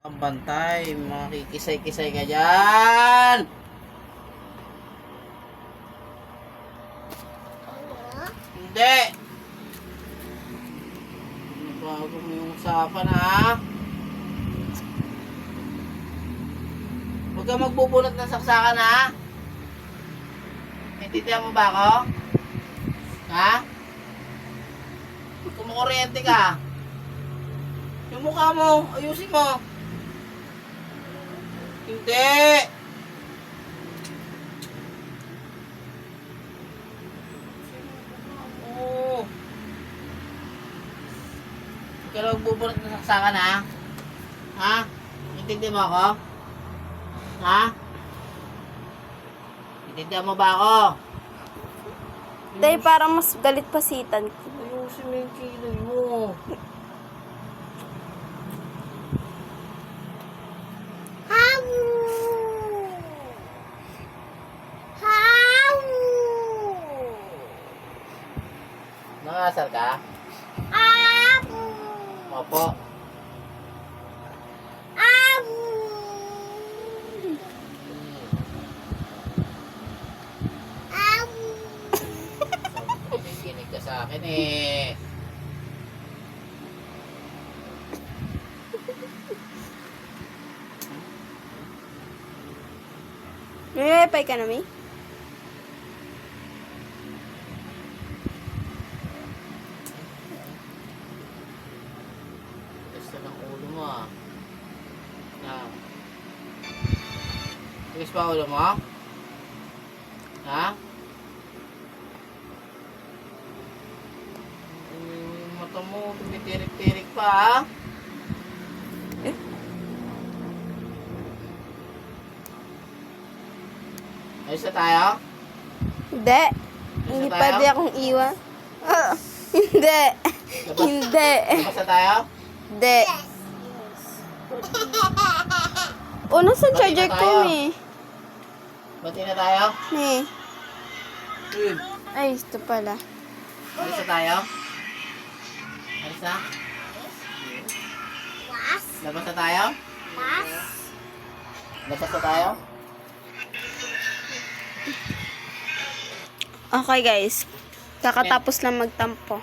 Ang bantay, makikisay-kisay ka dyan. Hindi. Bago mo yung usapan, ha? Huwag ka magbubunot ng saksakan, ha? Naintindihan mo ba ako? Ha? Kumukuryente ka. Yung mukha mo, ayusin mo. Hindi. Oo. Huwag ka lang magbubunot ng saksakan, ha? Ha? Intindihan mo ako? Ha? Intindihan mo ba ako? Tay, parang mas galit pa si Ethan. Ayusin mo yung kiloy mo. Nangasar ka? Opo. Kinig ka sa akin eh. Nilipay ka na, May? Gusto ng ulo mo ah. Na. Tigas pa ulo mo? Ha? Yung mata mo, tumitirik-tirik pa ha? Ayos na tayo? Hindi. Hindi tayo? pwede akong iwan. Hindi. Hindi. Labas na tayo? Hindi. O, nasa Bati charger na ko, tayo. May? Bati na tayo? May. Good. Ay, ito pala. Alis na tayo? Alis na? Labas na tayo? Labas na tayo? Okay, guys. Kakatapos lang magtampo.